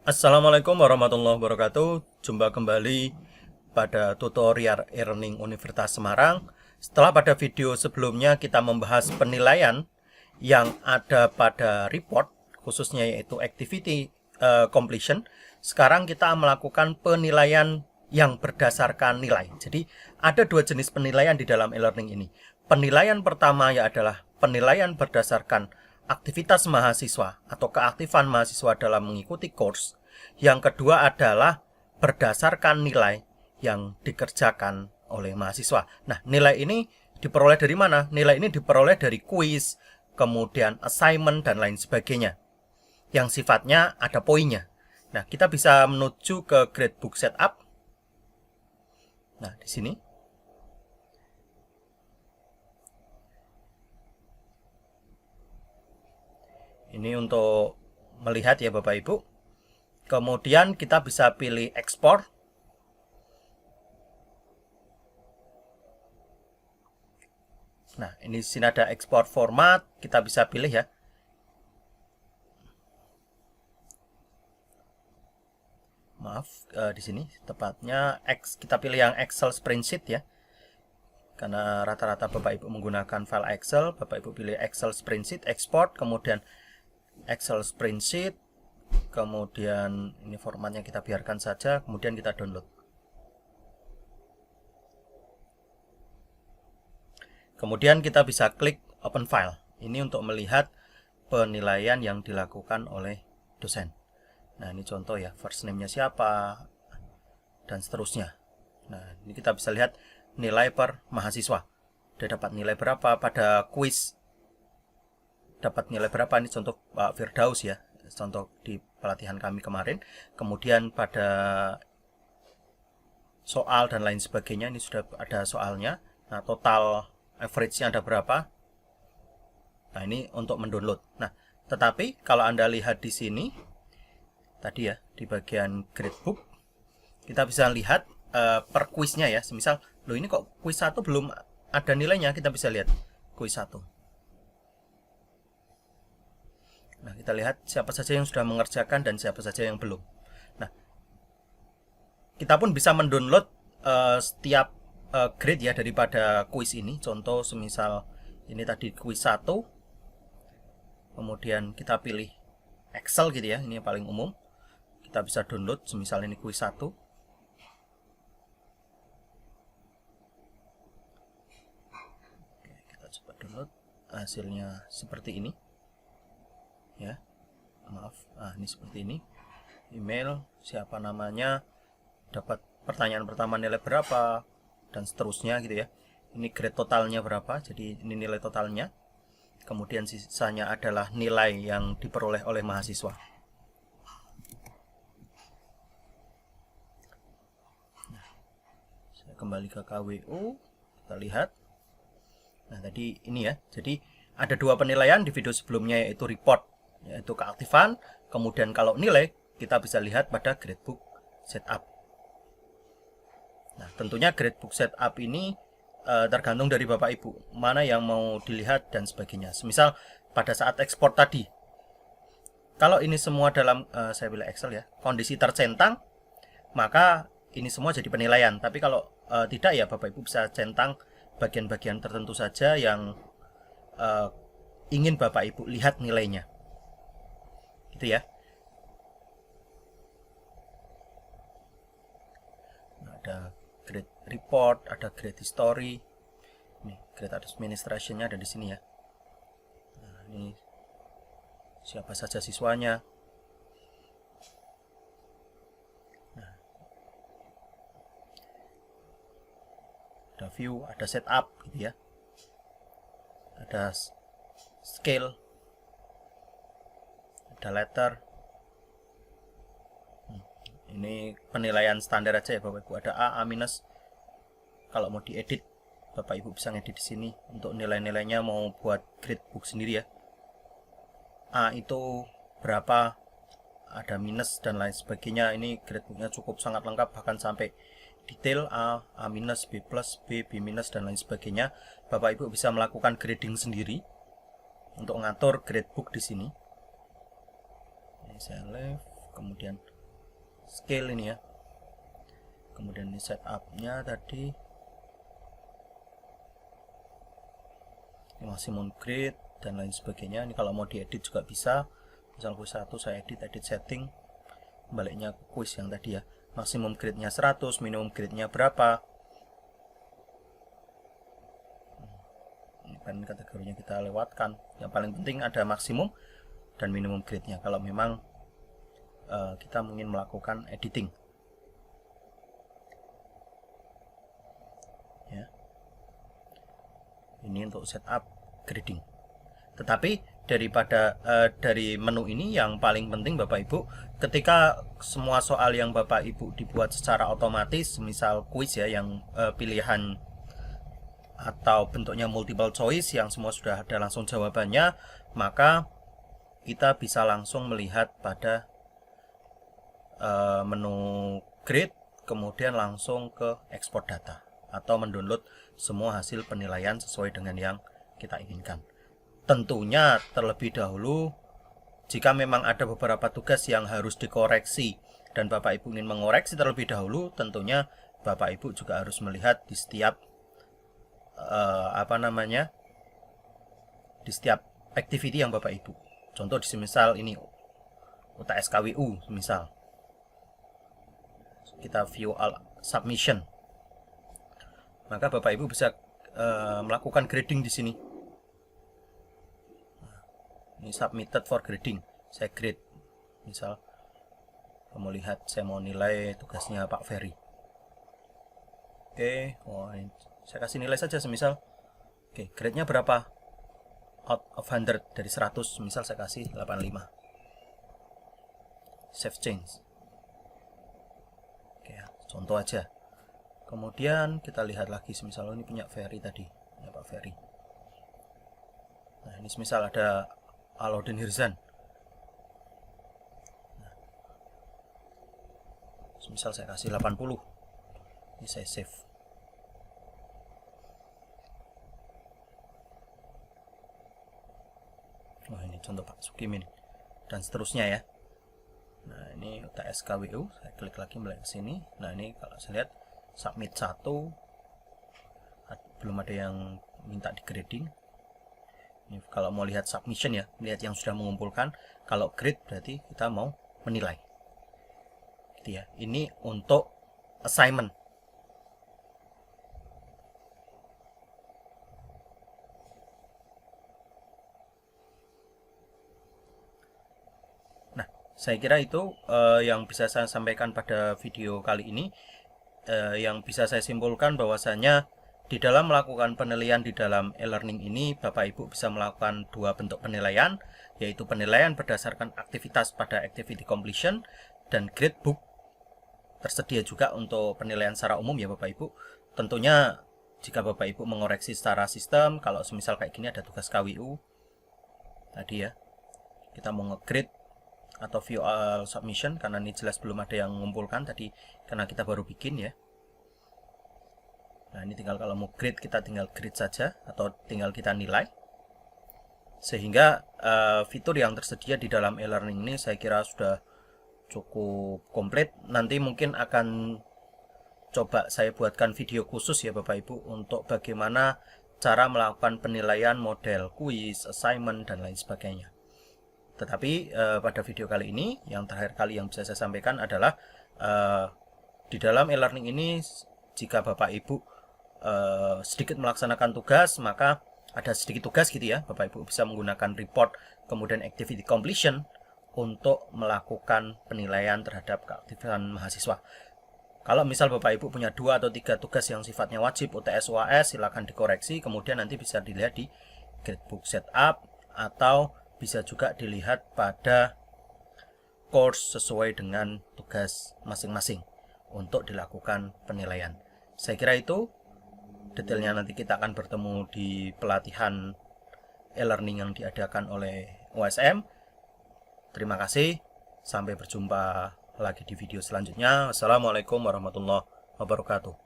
Assalamualaikum warahmatullahi wabarakatuh. Jumpa kembali pada tutorial e-learning Universitas Semarang. Setelah pada video sebelumnya kita membahas penilaian yang ada pada report, khususnya yaitu activity completion. Sekarang kita melakukan penilaian yang berdasarkan nilai. Jadi ada dua jenis penilaian di dalam e-learning ini. Penilaian pertama adalah penilaian berdasarkan aktivitas mahasiswa atau keaktifan mahasiswa dalam mengikuti course. Yang kedua adalah berdasarkan nilai yang dikerjakan oleh mahasiswa. Nah, nilai ini diperoleh dari mana? Nilai ini diperoleh dari kuis, kemudian assignment dan lain sebagainya. Yang sifatnya ada poinnya. Nah, kita bisa menuju ke gradebook setup. Nah, di sini ini untuk melihat ya Bapak Ibu. Kemudian kita bisa pilih ekspor. Nah, ini di sini ada ekspor format, kita bisa pilih ya. Maaf, di sini tepatnya kita pilih yang Excel spreadsheet ya. Karena rata-rata Bapak Ibu menggunakan file Excel, Bapak Ibu pilih Excel spreadsheet, export, kemudian Excel spreadsheet, kemudian ini formatnya kita biarkan saja, kemudian kita download. Kemudian kita bisa klik open file. Ini untuk melihat penilaian yang dilakukan oleh dosen. Nah, ini contoh ya, first name-nya siapa dan seterusnya. Nah, ini kita bisa lihat nilai per mahasiswa. Dia dapat nilai berapa pada kuis. Dapat nilai berapa, ini contoh Pak Firdaus ya, contoh di pelatihan kami kemarin. Kemudian pada soal dan lain sebagainya, ini sudah ada soalnya. Nah, total average-nya ada berapa. Nah, ini untuk mendownload. Nah, tetapi kalau Anda lihat di sini tadi ya, di bagian gradebook, kita bisa lihat per kuisnya ya. Semisal, loh ini kok kuis 1 belum ada nilainya, kita bisa lihat kuis 1. Nah, kita lihat siapa saja yang sudah mengerjakan dan siapa saja yang belum. Nah, kita pun bisa mendownload setiap grade ya daripada kuis ini. Contoh semisal ini tadi kuis 1. Kemudian kita pilih Excel gitu ya, ini yang paling umum. Kita bisa download semisal ini kuis 1. Oke, kita coba download. Hasilnya seperti ini. Ya. Maaf. Ini seperti ini. Email, siapa namanya, dapat pertanyaan pertama nilai berapa dan seterusnya gitu ya. Ini grade totalnya berapa, jadi ini nilai totalnya. Kemudian sisanya adalah nilai yang diperoleh oleh mahasiswa. Nah, saya kembali ke KWU, kita lihat. Nah, tadi ini ya. Jadi ada dua penilaian di video sebelumnya, yaitu report, yaitu keaktifan. Kemudian kalau nilai kita bisa lihat pada gradebook setup. Nah, tentunya gradebook setup ini tergantung dari Bapak Ibu, mana yang mau dilihat dan sebagainya. Semisal pada saat ekspor tadi, kalau ini semua dalam, saya pilih Excel ya, kondisi tercentang, maka ini semua jadi penilaian. Tapi kalau tidak ya Bapak Ibu bisa centang bagian-bagian tertentu saja yang ingin Bapak Ibu lihat nilainya. Gitu ya. Nah, ada grade report, ada grade history. Nih, grade administration-nya ada di sini ya. Nah, ini siapa saja siswanya. Nah, ada view, ada setup gitu ya. Ada scale, ada letter. Ini penilaian standar aja ya Bapak Ibu. Ada A, A minus. Kalau mau diedit, Bapak Ibu bisa ngedit di sini. Untuk nilai-nilainya mau buat gradebook sendiri ya. A itu berapa, ada minus dan lain sebagainya. Ini gradebooknya cukup sangat lengkap, bahkan sampai detail A, A minus, B plus, B, B minus dan lain sebagainya. Bapak Ibu bisa melakukan grading sendiri untuk ngatur gradebook di sini. Ini saya left, kemudian scale ini ya. Kemudian ini setupnya tadi ini maksimum grade dan lain sebagainya. Ini kalau mau diedit juga bisa. Misal quiz 1 saya edit setting, baliknya quiz yang tadi ya, maksimum grade-nya 100, minimum grade-nya berapa. Ini kan kategorinya kita lewatkan. Yang paling penting ada maksimum dan minimum grade-nya kalau memang kita ingin melakukan editing ya. Ini untuk setup grading. Tetapi dari menu ini yang paling penting Bapak Ibu, ketika semua soal yang Bapak Ibu dibuat secara otomatis, misal quiz ya yang pilihan atau bentuknya multiple choice yang semua sudah ada langsung jawabannya, maka kita bisa langsung melihat pada menu grade, kemudian langsung ke export data atau mendownload semua hasil penilaian sesuai dengan yang kita inginkan. Tentunya terlebih dahulu jika memang ada beberapa tugas yang harus dikoreksi dan Bapak Ibu ingin mengoreksi terlebih dahulu, tentunya Bapak Ibu juga harus melihat di setiap di setiap activity yang Bapak Ibu. Contoh di misal ini UTS KWU misal. Kita view all submission. Maka Bapak Ibu bisa melakukan grading di sini. Ini submitted for grading. Saya grade. Misal kamu lihat saya mau nilai tugasnya Pak Ferry. Oke, ini saya kasih nilai saja semisal. Oke, grade-nya berapa? Out of 100 dari 100, misal saya kasih 85. Save change. Oke ya, contoh aja. Kemudian kita lihat lagi semisal ini punya Ferry tadi, ya Pak Ferry. Nah, ini semisal ada Alauddin Hirzan. Nah, semisal saya kasih 80. Ini saya save. Wah, ini contoh Pak Sukimin dan seterusnya ya. Nah, ini UTS KWU, saya klik lagi mulai ke sini. Nah, ini kalau saya lihat submit 1 belum ada yang minta di grading. Ini kalau mau lihat submission ya, lihat yang sudah mengumpulkan. Kalau grade berarti kita mau menilai. Gitu ya. Ini untuk assignment. Saya kira itu yang bisa saya sampaikan pada video kali ini. Yang bisa saya simpulkan bahwasanya di dalam melakukan penilaian di dalam e-learning ini, Bapak Ibu bisa melakukan dua bentuk penilaian, yaitu penilaian berdasarkan aktivitas pada activity completion dan gradebook. Tersedia juga untuk penilaian secara umum ya Bapak Ibu. Tentunya jika Bapak Ibu mengoreksi secara sistem, kalau semisal kayak gini ada tugas KWU tadi ya, kita mau nge-grade atau view all submission, karena ini jelas belum ada yang mengumpulkan tadi karena kita baru bikin ya. Nah, ini tinggal kalau mau grade kita tinggal grade saja atau tinggal kita nilai. Sehingga fitur yang tersedia di dalam e-learning ini saya kira sudah cukup komplit. Nanti mungkin akan coba saya buatkan video khusus ya Bapak Ibu untuk bagaimana cara melakukan penilaian model quiz, assignment dan lain sebagainya. Tetapi pada video kali ini, yang terakhir kali yang bisa saya sampaikan adalah di dalam e-learning ini, jika Bapak Ibu sedikit melaksanakan tugas, maka ada sedikit tugas gitu ya, Bapak Ibu bisa menggunakan report, kemudian activity completion untuk melakukan penilaian terhadap keaktifan mahasiswa. Kalau misal Bapak Ibu punya 2 atau 3 tugas yang sifatnya wajib UTS UAS, silakan dikoreksi, kemudian nanti bisa dilihat di gradebook setup atau bisa juga dilihat pada course sesuai dengan tugas masing-masing untuk dilakukan penilaian. Saya kira itu detailnya, nanti kita akan bertemu di pelatihan e-learning yang diadakan oleh OSM. Terima kasih, sampai berjumpa lagi di video selanjutnya. Wassalamualaikum warahmatullahi wabarakatuh.